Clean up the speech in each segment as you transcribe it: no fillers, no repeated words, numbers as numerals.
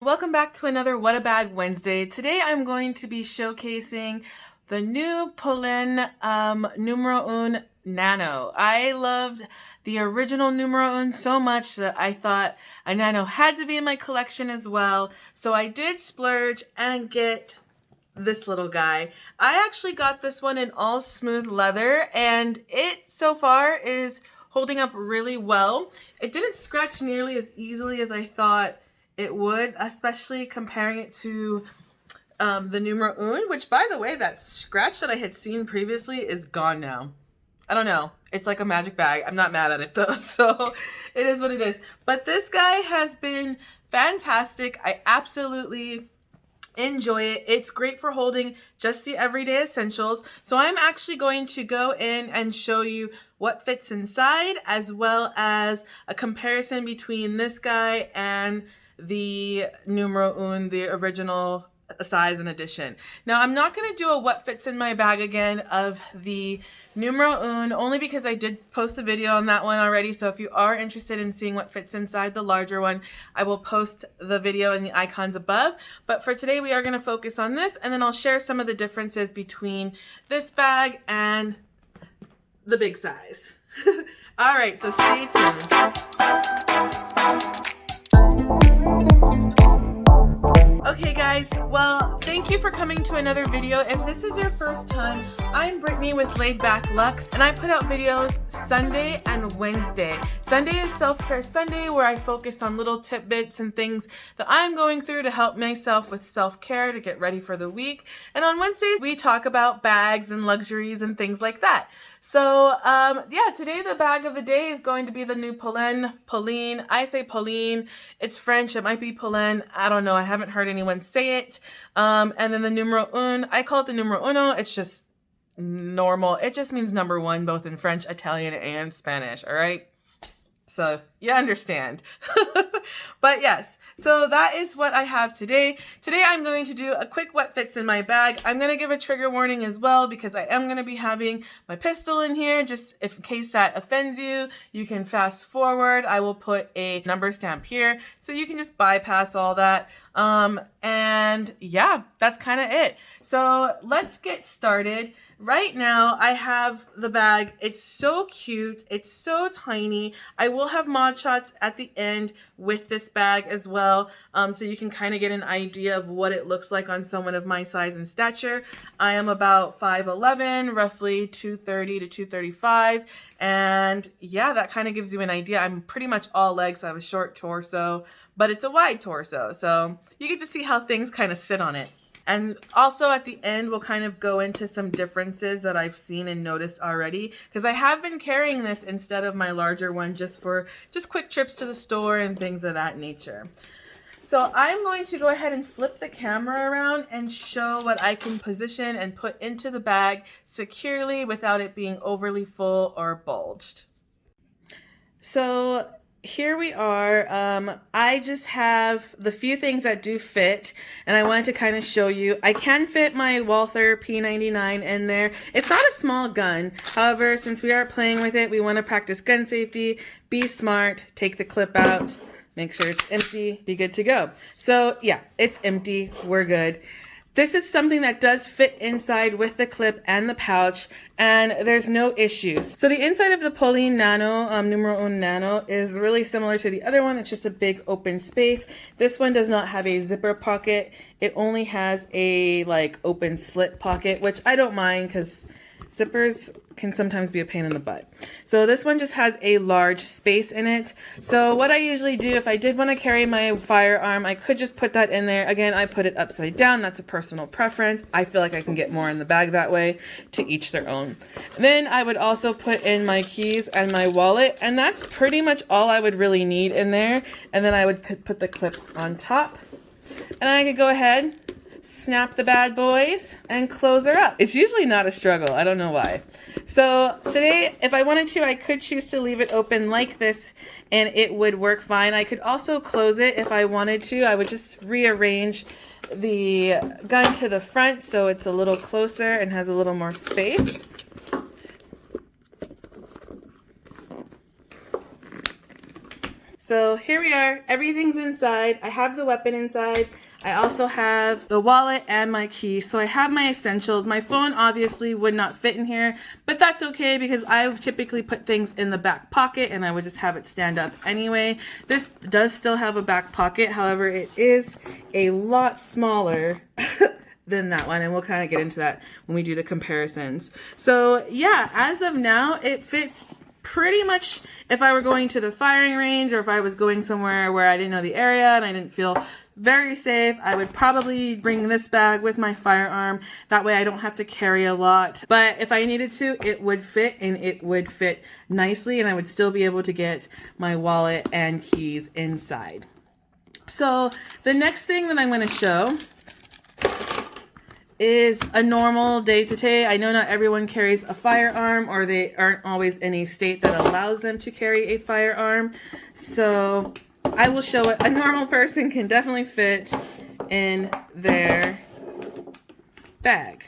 Welcome back to another What a Bag Wednesday. Today I'm going to be showcasing the new Polene Numero Un Nano. I loved the original Numero Un so much that I thought a Nano had to be in my collection as well. So I did splurge and get this little guy. I actually got this one in all smooth leather and it so far is holding up really well. It didn't scratch nearly as easily as I thought it would, especially comparing it to the Numero Un, which by the way, that scratch that I had seen previously is gone now. I don't know. It's like a magic bag. I'm not mad at it though, so it is what it is. But this guy has been fantastic. I absolutely enjoy it. It's great for holding just the everyday essentials. So I'm actually going to go in and show you what fits inside, as well as a comparison between this guy and the Numero Un, the original size and edition. Now I'm not going to do a what fits in my bag again of the Numero Un, only because I did post a video on that one already. So if you are interested in seeing what fits inside the larger one, I will post the video in the icons above. But for today we are going to focus on this, and then I'll share some of the differences between this bag and the big size. All right, so stay tuned. Okay guys, well, thank you for coming to another video. If this is your first time, I'm Brittany with Laid Back Luxe, and I put out videos Sunday and Wednesday. Sunday is Self-Care Sunday, where I focus on little tidbits and things that I'm going through to help myself with self-care to get ready for the week. And on Wednesdays, we talk about bags and luxuries and things like that. So yeah, today the bag of the day is going to be the new Polene. I say Polene. It's French. It might be Polene. I don't know. I haven't heard anyone say it. And then the Numero Un. I call it the Numero Uno. It's just normal. It just means number one, both in French, Italian, and Spanish. All right. So you understand. But yes, so that is what I have today. Today I'm going to do a quick what fits in my bag. I'm going to give a trigger warning as well, because I am going to be having my pistol in here, just in case that offends you. You can fast forward. I will put a number stamp here, so you can just bypass all that. And yeah, that's kind of it. So let's get started. Right now I have the bag. It's so cute. It's so tiny. I will have mod shots at the end with this bag as well, so you can kind of get an idea of what it looks like on someone of my size and stature. I am about 5'11", roughly 230 to 235, and yeah, that kind of gives you an idea. I'm pretty much all legs. I have a short torso, but it's a wide torso, so you get to see how things kind of sit on it. And also at the end, we'll kind of go into some differences that I've seen and noticed already, because I have been carrying this instead of my larger one just for quick trips to the store and things of that nature. So I'm going to go ahead and flip the camera around and show what I can position and put into the bag securely without it being overly full or bulged. So here we are. I just have the few things that do fit, and I wanted to kind of show you. I can fit my Walther P99 in there. It's not a small gun. However, since we are playing with it, we want to practice gun safety, be smart, take the clip out, make sure it's empty, be good to go. So yeah, it's empty. We're good. This is something that does fit inside with the clip and the pouch, and there's no issues. So the inside of the Polene Nano, Numero Un Nano, is really similar to the other one. It's just a big open space. This one does not have a zipper pocket. It only has a like open slit pocket, which I don't mind because zippers can sometimes be a pain in the butt. So this one just has a large space in it. So what I usually do, if I did want to carry my firearm, I could just put that in there. Again, I put it upside down. That's a personal preference. I feel like I can get more in the bag that way. To each their own. Then I would also put in my keys and my wallet, and that's pretty much all I would really need in there. And then I would put the clip on top, and I could go ahead, snap the bad boys, and close her up. It's usually not a struggle. I don't know why. So today, if I wanted to, I could choose to leave it open like this and it would work fine. I could also close it if I wanted to. I would just rearrange the gun to the front so it's a little closer and has a little more space. So here we are, everything's inside. I have the weapon inside. I also have the wallet and my key. So I have my essentials. My phone obviously would not fit in here, but that's okay because I typically put things in the back pocket and I would just have it stand up anyway. This does still have a back pocket. However, it is a lot smaller than that one, and we'll kind of get into that when we do the comparisons. So yeah, as of now, it fits pretty much if I were going to the firing range or if I was going somewhere where I didn't know the area and I didn't feel very safe, I would probably bring this bag with my firearm. That way I don't have to carry a lot. But if I needed to, it would fit, and it would fit nicely, and I would still be able to get my wallet and keys inside. So the next thing that I'm going to show is a normal day-to-day. I know not everyone carries a firearm, or they aren't always in a state that allows them to carry a firearm. So I will show what a normal person can definitely fit in their bag.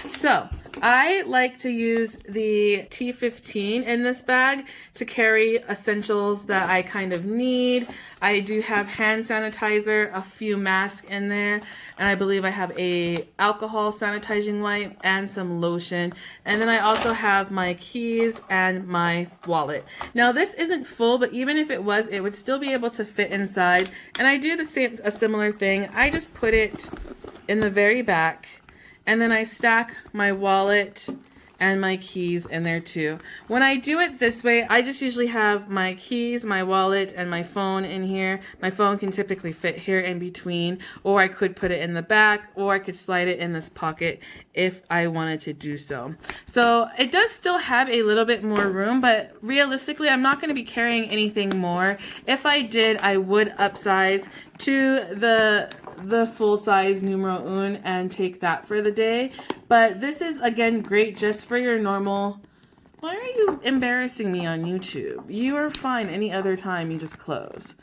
So I like to use the T15 in this bag to carry essentials that I kind of need. I do have hand sanitizer, a few masks in there, and I believe I have a alcohol sanitizing wipe and some lotion. And then I also have my keys and my wallet. Now this isn't full, but even if it was, it would still be able to fit inside. And I do a similar thing. I just put it in the very back, and then I stack my wallet and my keys in there too. When I do it this way, I just usually have my keys, my wallet, and my phone in here. My phone can typically fit here in between, or I could put it in the back, or I could slide it in this pocket if I wanted to do so. So it does still have a little bit more room, but realistically, I'm not going to be carrying anything more. If I did, I would upsize to the full-size Numero Un and take that for the day. But this is, again, great just for your normal... Why are you embarrassing me on YouTube? You are fine any other time, you just close.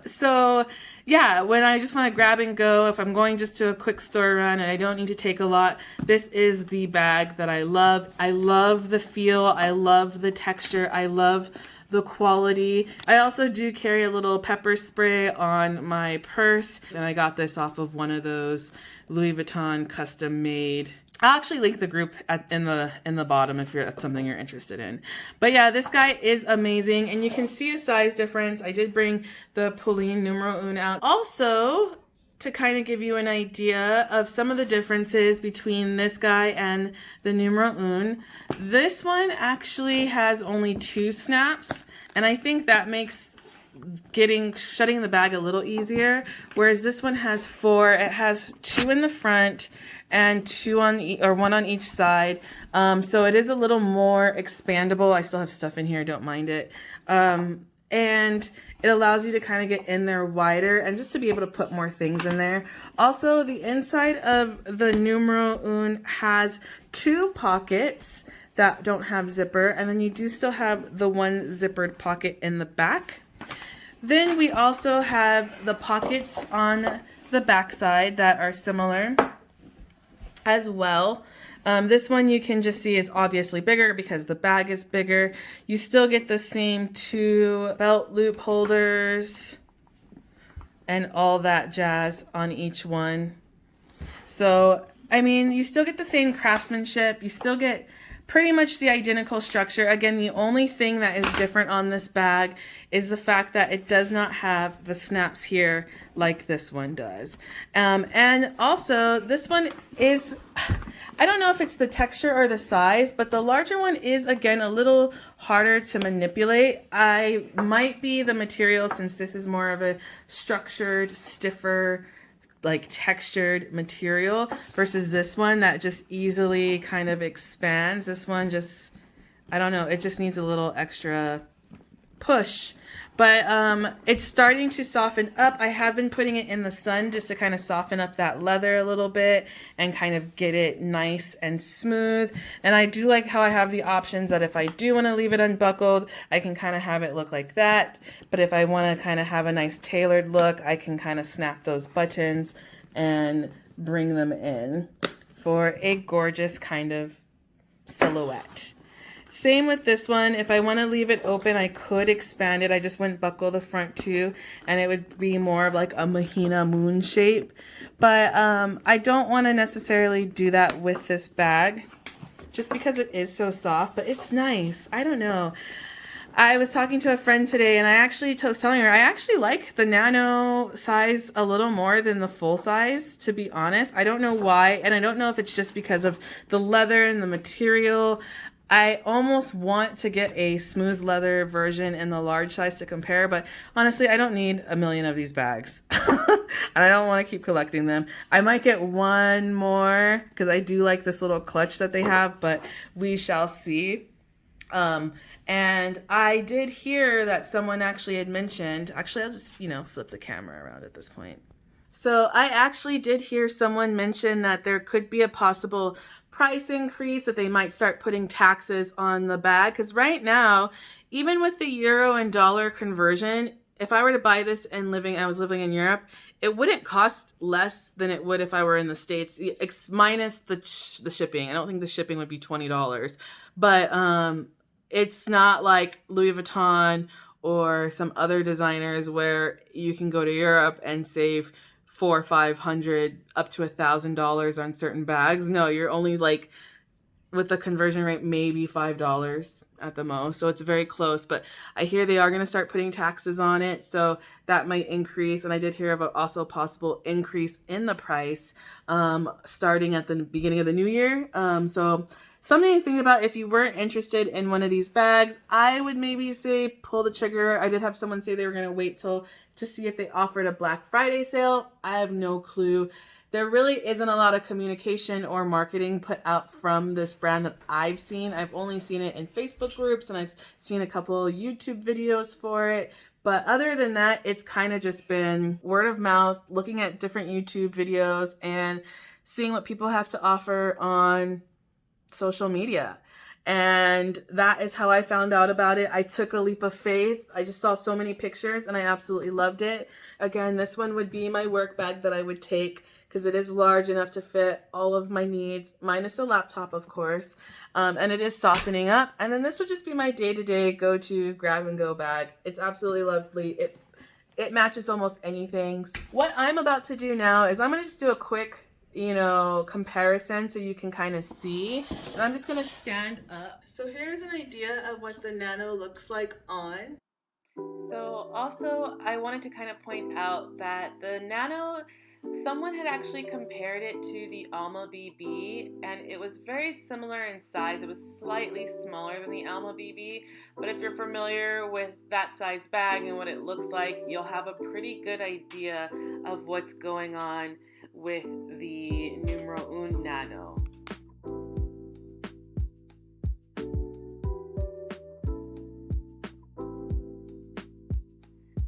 So yeah, when I just want to grab and go, if I'm going just to a quick store run and I don't need to take a lot, this is the bag that I love. I love the feel, I love the texture, I love the quality. I also do carry a little pepper spray on my purse, and I got this off of one of those Louis Vuitton custom made. I'll actually link the group in the bottom if that's something you're interested in. But yeah, this guy is amazing, and you can see a size difference. I did bring the Polene Numero Un out. Also, to kind of give you an idea of some of the differences between this guy and the Numero Un, this one actually has only 2 snaps, and I think that makes shutting the bag a little easier, whereas this one has 4. It has 2 in the front and 2 on one on each side, so it is a little more expandable. I still have stuff in here, don't mind it, and it allows you to kind of get in there wider and just to be able to put more things in there. Also, the inside of the Numero Un has 2 pockets that don't have zipper, and then you do still have the one zippered pocket in the back. Then we also have the pockets on the back side that are similar as well. This one you can just see is obviously bigger because the bag is bigger. You still get the same 2 belt loop holders and all that jazz on each one. So, I mean, you still get the same craftsmanship. You still get pretty much the identical structure. Again, the only thing that is different on this bag is the fact that it does not have the snaps here like this one does. And also, this one is, I don't know if it's the texture or the size, but the larger one is, again, a little harder to manipulate. I might be the material, since this is more of a structured, stiffer, like textured material, versus this one that just easily kind of expands. This one just, I don't know, it just needs a little extra push. But it's starting to soften up. I have been putting it in the sun just to kind of soften up that leather a little bit and kind of get it nice and smooth. And I do like how I have the options that if I do want to leave it unbuckled, I can kind of have it look like that. But if I want to kind of have a nice tailored look, I can kind of snap those buttons and bring them in for a gorgeous kind of silhouette. Same with this one. If I want to leave it open, I could expand it. I just wouldn't buckle the front too, and it would be more of like a Mahina moon shape. But I don't want to necessarily do that with this bag just because it is so soft, but it's nice. I don't know. I was talking to a friend today, and I actually was telling her I actually like the nano size a little more than the full size, to be honest. I don't know why, and I don't know if it's just because of the leather and the material. I almost want to get a smooth leather version in the large size to compare, but honestly, I don't need a million of these bags. And I don't want to keep collecting them. I might get one more because I do like this little clutch that they have, but we shall see. And I did hear that someone actually had mentioned, actually I'll just, flip the camera around at this point. So I actually did hear someone mention that there could be a possible price increase, that they might start putting taxes on the bag. Because right now, even with the euro and dollar conversion, if I were to buy this and I was living in Europe, it wouldn't cost less than it would if I were in the States, minus the shipping. I don't think the shipping would be $20, but it's not like Louis Vuitton or some other designers where you can go to Europe and save $400 or $500 up to $1,000 on certain bags. No, you're only like, with the conversion rate, maybe $5 at the most. So it's very close, but I hear they are going to start putting taxes on it. So that might increase. And I did hear of also a possible increase in the price starting at the beginning of the new year. So something to think about if you weren't interested in one of these bags. I would maybe say pull the trigger. I did have someone say they were going to wait to see if they offered a Black Friday sale. I have no clue. There really isn't a lot of communication or marketing put out from this brand that I've seen. I've only seen it in Facebook groups, and I've seen a couple YouTube videos for it. But other than that, it's kind of just been word of mouth, looking at different YouTube videos and seeing what people have to offer on social media. And that is how I found out about it. I took a leap of faith. I just saw so many pictures and I absolutely loved it. Again, this one would be my work bag that I would take because it is large enough to fit all of my needs, minus a laptop, of course. And it is softening up. And then this would just be my day-to-day go-to grab-and-go bag. It's absolutely lovely. It matches almost anything. What I'm about to do now is I'm going to just do a quick comparison so you can kind of see. And I'm just going to stand up. So here's an idea of what the Nano looks like on. So also I wanted to kind of point out that the Nano, someone had actually compared it to the Alma BB, and it was very similar in size. It was slightly smaller than the Alma BB, but if you're familiar with that size bag and what it looks like, you'll have a pretty good idea of what's going on with the Numero Un Nano.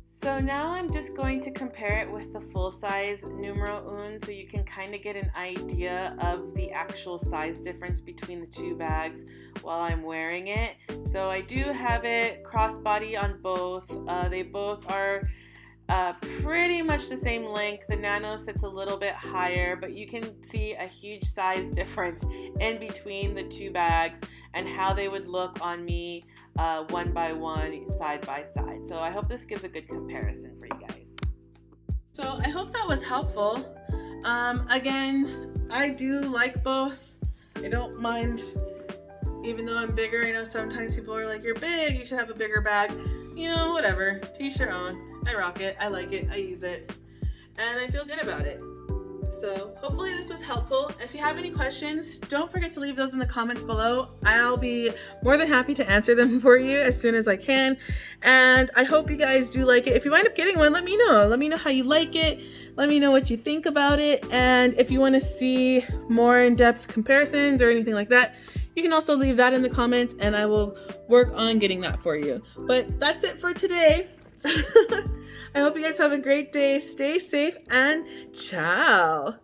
So now I'm just going to compare it with the full-size Numero Un so you can kind of get an idea of the actual size difference between the two bags while I'm wearing it. So I do have it crossbody on both. They both are pretty much the same length. The Nano sits a little bit higher, but you can see a huge size difference in between the two bags and how they would look on me one by one, side by side. So I hope this gives a good comparison for you guys. So I hope that was helpful. Again, I do like both. I don't mind, even though I'm bigger. I know sometimes people are like, you're big, you should have a bigger bag. Whatever, to each your own. I rock it, I like it, I use it, and I feel good about it. So hopefully this was helpful. If you have any questions, don't forget to leave those in the comments below. I'll be more than happy to answer them for you as soon as I can. And I hope you guys do like it. If you wind up getting one, let me know. Let me know how you like it. Let me know what you think about it. And if you want to see more in-depth comparisons or anything like that, you can also leave that in the comments and I will work on getting that for you. But that's it for today. I hope you guys have a great day. Stay safe and ciao.